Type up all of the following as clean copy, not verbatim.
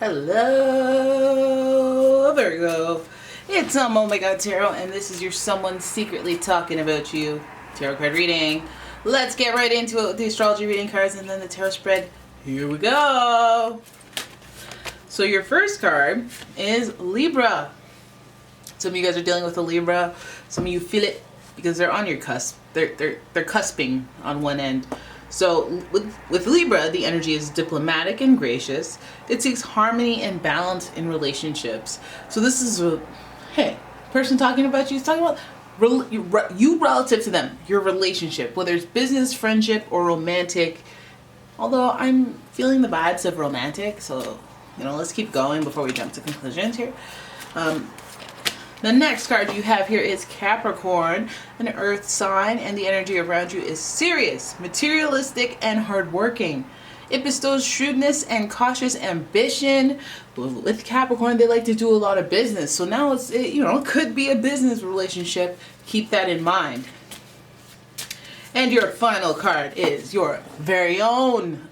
Hello, Virgo. It's umomgtarot, and this is your someone secretly talking about you tarot card reading. Let's get right into it with the astrology reading cards and then the tarot spread. Here we go. So your first card is Libra. Some of you guys are dealing with a Libra. Some of you feel it because they're on your cusp. They're cusping on one end. So with Libra, the energy is diplomatic and gracious. It seeks harmony and balance in relationships. So this is a, hey, person talking about you is talking about you relative to them, your relationship, whether it's business, friendship, or romantic. Although I'm feeling the vibes of romantic, so let's keep going before we jump to conclusions here. The next card you have here is Capricorn, an earth sign, and the energy around you is serious, materialistic, and hardworking. It bestows shrewdness and cautious ambition. With Capricorn, they like to do a lot of business. So now it could be a business relationship. Keep that in mind. And your final card is your very own,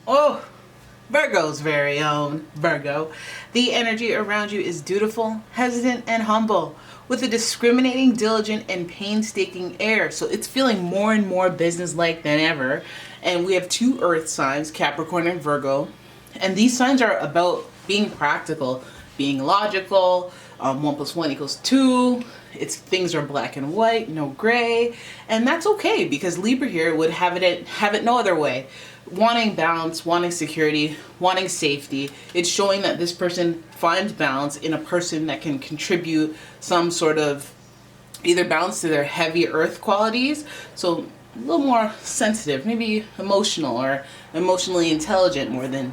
Virgo's very own Virgo. The energy around you is dutiful, hesitant, and humble, with a discriminating, diligent, and painstaking air. So it's feeling more and more business-like than ever. And we have two earth signs, Capricorn and Virgo. And these signs are about being practical, being logical. 1 + 1 = 2. Things are black and white, no gray. And that's okay, because Libra here would have it no other way. Wanting balance, wanting security, wanting safety. It's showing that this person finds balance in a person that can contribute some sort of either balance to their heavy earth qualities, so a little more sensitive, maybe emotional or emotionally intelligent more than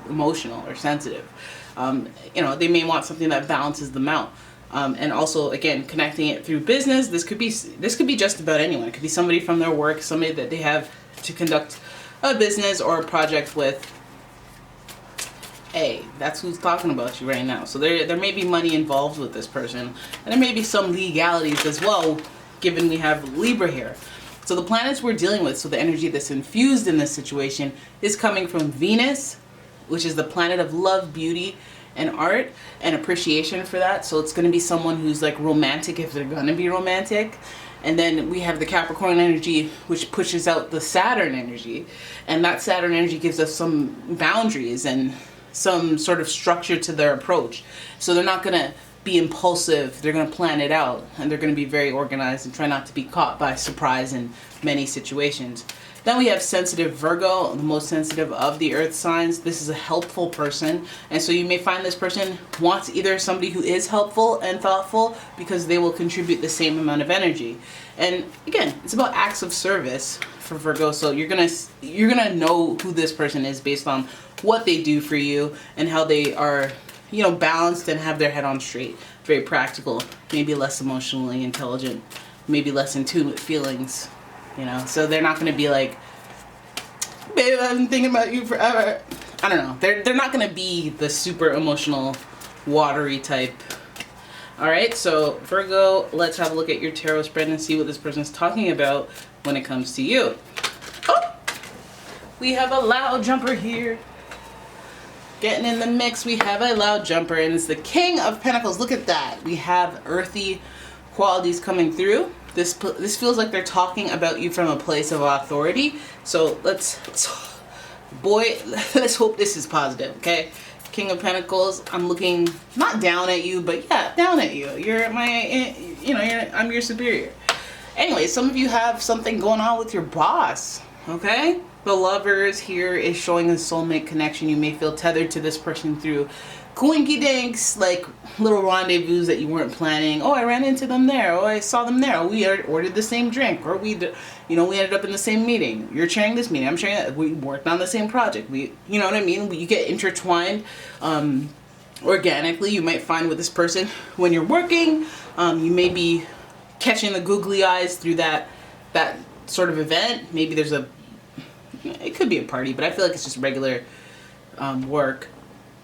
emotional or sensitive. They may want something that balances them out. And also, again, connecting it through business. This could be just about anyone. It could be somebody from their work, somebody that they have to conduct a business or a project with. Hey, that's who's talking about you right now. So there may be money involved with this person, and there may be some legalities as well, given we have Libra here. So the planets we're dealing with, so the energy that's infused in this situation, is coming from Venus, which is the planet of love, beauty, and art, and appreciation for that. So it's going to be someone who's like romantic if they're going to be romantic. And then we have the Capricorn energy, which pushes out the Saturn energy. And that Saturn energy gives us some boundaries and some sort of structure to their approach. So they're not going to be impulsive. They're going to plan it out. And they're going to be very organized and try not to be caught by surprise in many situations. Then we have sensitive Virgo, the most sensitive of the earth signs. This is a helpful person. And so you may find this person wants either somebody who is helpful and thoughtful, because they will contribute the same amount of energy. And again, it's about acts of service for Virgo. So you're gonna know who this person is based on what they do for you and how they are, balanced and have their head on straight. Very practical, maybe less emotionally intelligent, maybe less in tune with feelings. So they're not going to be like, babe, I've been thinking about you forever. I don't know. They're not going to be the super emotional, watery type. All right, so Virgo, let's have a look at your tarot spread and see what this person's talking about when it comes to you. Oh, we have a loud jumper here. Getting in the mix, we have a loud jumper, and it's the King of Pentacles. Look at that. We have earthy qualities coming through. This feels like they're talking about you from a place of authority. So let's hope this is positive, okay? King of Pentacles, I'm looking not down at you, but yeah, down at you. You're I'm your superior. Anyway, some of you have something going on with your boss, okay? The Lovers here is showing a soulmate connection. You may feel tethered to this person through coinky dinks, like little rendezvous that you weren't planning. Oh, I ran into them there. Oh, I saw them there. Oh, we ordered the same drink, or we ended up in the same meeting. You're sharing this meeting. I'm sharing that. We worked on the same project. You know what I mean? You get intertwined organically. You might find with this person when you're working, you may be catching the googly eyes through that sort of event. Maybe it could be a party, but I feel like it's just regular work.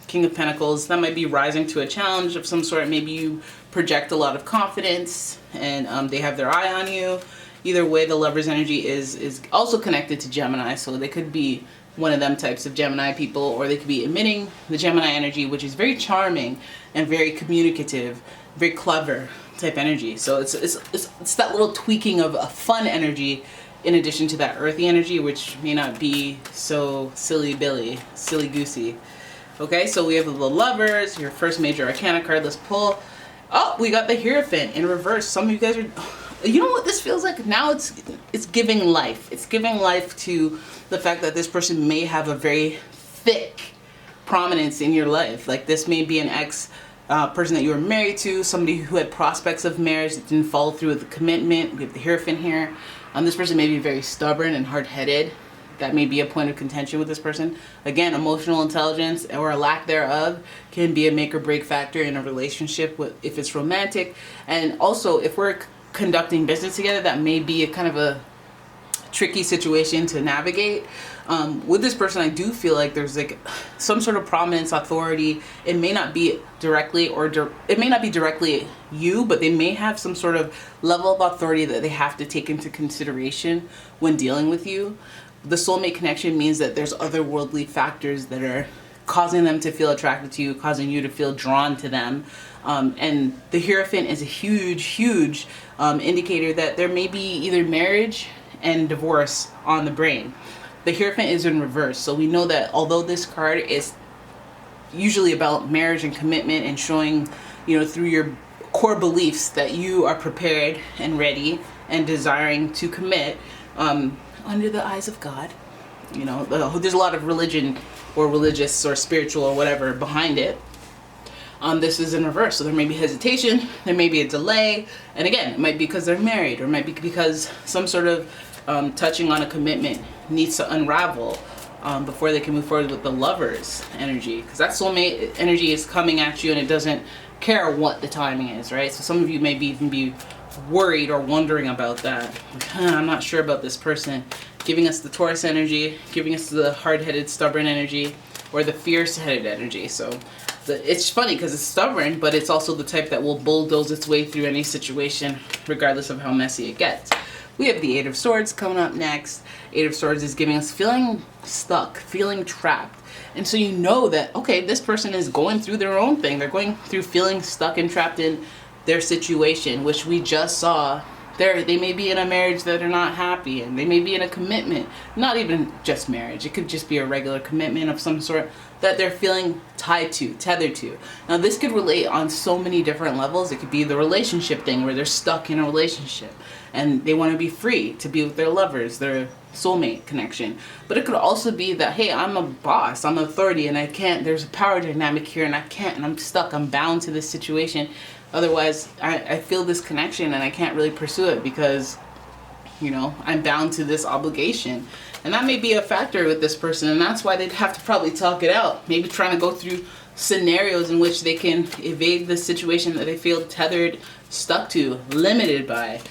King of Pentacles, that might be rising to a challenge of some sort. Maybe you project a lot of confidence and they have their eye on you. Either way, the Lover's energy is also connected to Gemini, so they could be one of them types of Gemini people, or they could be emitting the Gemini energy, which is very charming and very communicative, very clever type energy. So it's that little tweaking of a fun energy in addition to that earthy energy, which may not be so silly goosey. Okay, so we have the Lovers, your first major arcana card. Let's pull. Oh, we got the Hierophant in reverse. Some of you guys are, you know what this feels like? Now it's giving life. It's giving life to the fact that this person may have a very thick prominence in your life. Like this may be an ex person that you were married to, somebody who had prospects of marriage that didn't follow through with the commitment. We have the Hierophant here. This person may be very stubborn and hard-headed. That may be a point of contention with this person. Again, emotional intelligence or a lack thereof can be a make or break factor in a relationship if it's romantic. And also, if we're conducting business together, that may be a kind of a tricky situation to navigate. With this person, I do feel like there's like some sort of prominence, authority. It may not be directly it may not be directly you, but they may have some sort of level of authority that they have to take into consideration when dealing with you. The soulmate connection means that there's otherworldly factors that are causing them to feel attracted to you, causing you to feel drawn to them. And the Hierophant is a huge indicator that there may be either marriage and divorce on the brain. The Hierophant is in reverse, so we know that although this card is usually about marriage and commitment and showing, you know, through your core beliefs that you are prepared and ready and desiring to commit under the eyes of God. You know, there's a lot of religion or religious or spiritual or whatever behind it. This is in reverse, so there may be hesitation, there may be a delay, and again, it might be because they're married, or it might be because some sort of touching on a commitment needs to unravel before they can move forward with the Lovers energy, because that soulmate energy is coming at you and it doesn't care what the timing is, right? So some of you may even be worried or wondering about that. I'm not sure about this person. Giving us the Taurus energy, giving us the hard-headed, stubborn energy, or the fierce-headed energy. So it's funny because it's stubborn, but it's also the type that will bulldoze its way through any situation, regardless of how messy it gets. We have the Eight of Swords coming up next. Eight of Swords is giving us feeling stuck, feeling trapped. And so you know that, okay, this person is going through their own thing. They're going through feeling stuck and trapped in their situation, which we just saw. They may be in a marriage that are not happy, and they may be in a commitment, not even just marriage. It could just be a regular commitment of some sort that they're feeling tied to, tethered to. Now this could relate on so many different levels. It could be the relationship thing where they're stuck in a relationship and they want to be free to be with their lovers, their soulmate connection. But it could also be that, hey, I'm a boss, I'm an authority, and I can't, there's a power dynamic here and I can't, and I'm stuck, I'm bound to this situation. Otherwise, I feel this connection and I can't really pursue it because, you know, I'm bound to this obligation. And that may be a factor with this person, and that's why they'd have to probably talk it out. Maybe trying to go through scenarios in which they can evade the situation that they feel tethered, stuck to, limited by,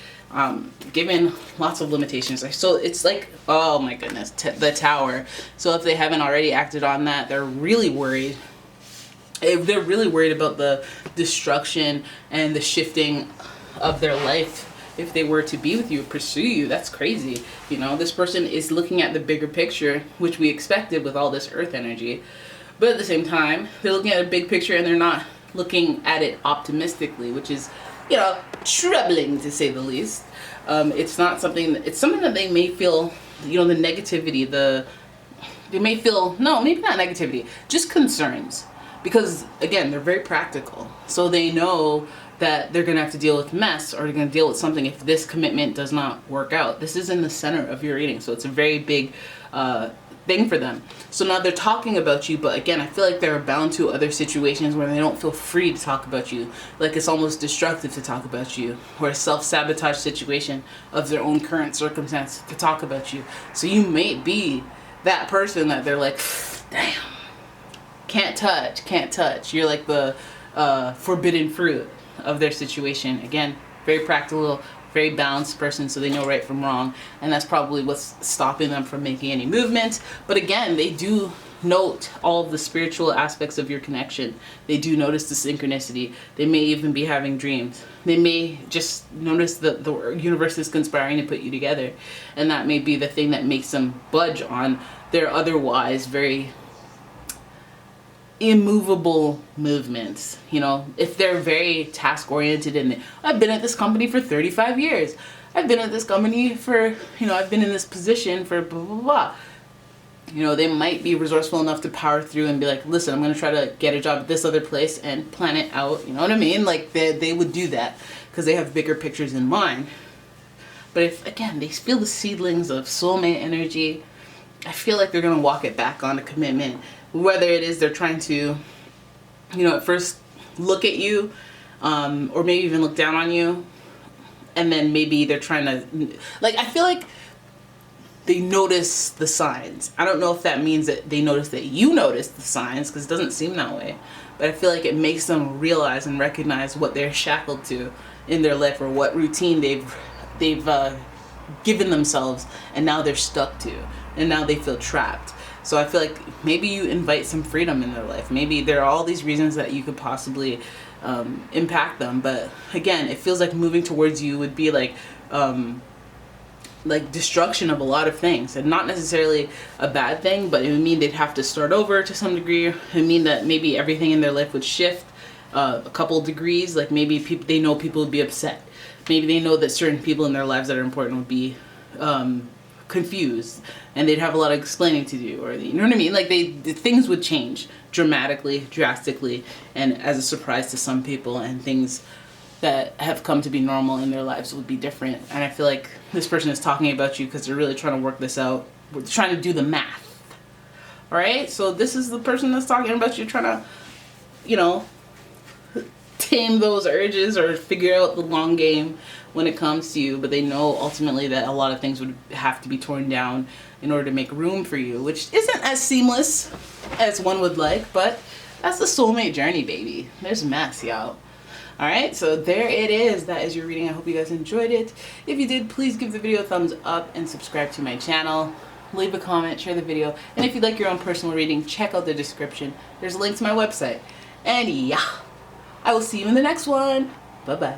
given lots of limitations. So it's like, oh my goodness, the Tower. So if they haven't already acted on that, they're really worried. If they're really worried about the destruction and the shifting of their life, if they were to be with you, pursue you, that's crazy. You know, this person is looking at the bigger picture, which we expected with all this earth energy. But at the same time, they're looking at a big picture and they're not looking at it optimistically, which is, you know, troubling to say the least. It's not something, it's something that they may feel, you know, the negativity, they may feel, no, maybe not negativity, just concerns. Because, again, they're very practical. So they know that they're going to have to deal with mess, or they're going to deal with something if this commitment does not work out. This is in the center of your reading, so it's a very big thing for them. So now they're talking about you, but again, I feel like they're bound to other situations where they don't feel free to talk about you. Like it's almost destructive to talk about you, or a self-sabotage situation of their own current circumstance to talk about you. So you may be that person that they're like, damn. Can't touch. You're like the forbidden fruit of their situation. Again, very practical, very balanced person, so they know right from wrong, and that's probably what's stopping them from making any movement. But again, they do note all of the spiritual aspects of your connection. They do notice the synchronicity. They may even be having dreams. They may just notice that the universe is conspiring to put you together, and that may be the thing that makes them budge on they're otherwise very immovable movements. You know, if they're very task oriented and I've been at this company for 35 years, I've been at this company for, you know, I've been in this position for blah blah blah. You know, they might be resourceful enough to power through and be like, listen, I'm going to try to get a job at this other place and plan it out. You know what I mean? Like they would do that because they have bigger pictures in mind. But if, again, they feel the seedlings of soulmate energy, I feel like they're going to walk it back on a commitment. Whether it is they're trying to, you know, at first look at you, or maybe even look down on you. And then maybe they're trying to, like, I feel like they notice the signs. I don't know if that means that they notice that you notice the signs, because it doesn't seem that way. But I feel like it makes them realize and recognize what they're shackled to in their life, or what routine they've given themselves, and now they're stuck to, and now they feel trapped. So I feel like maybe you invite some freedom in their life. Maybe there are all these reasons that you could possibly impact them. But again, it feels like moving towards you would be like destruction of a lot of things, and not necessarily a bad thing, but it would mean they'd have to start over to some degree. It would mean that maybe everything in their life would shift a couple degrees. Like maybe they know people would be upset. Maybe they know that certain people in their lives that are important would be confused, and they'd have a lot of explaining to do, or you know what I mean? Like things would change dramatically, drastically, and as a surprise to some people, and things that have come to be normal in their lives would be different. And I feel like this person is talking about you because they're really trying to work this out. We're trying to do the math. All right, so this is the person that's talking about you, trying to, you know, tame those urges or figure out the long game when it comes to you. But they know ultimately that a lot of things would have to be torn down in order to make room for you, which isn't as seamless as one would like, but that's the soulmate journey, baby. There's mess, y'all. All right, so there it is. That is your reading. I hope you guys enjoyed it. If you did, please give the video a thumbs up and subscribe to my channel. Leave a comment, share the video, and if you'd like your own personal reading, check out the description. There's a link to my website. And yeah, I will see you in the next one. Bye-bye.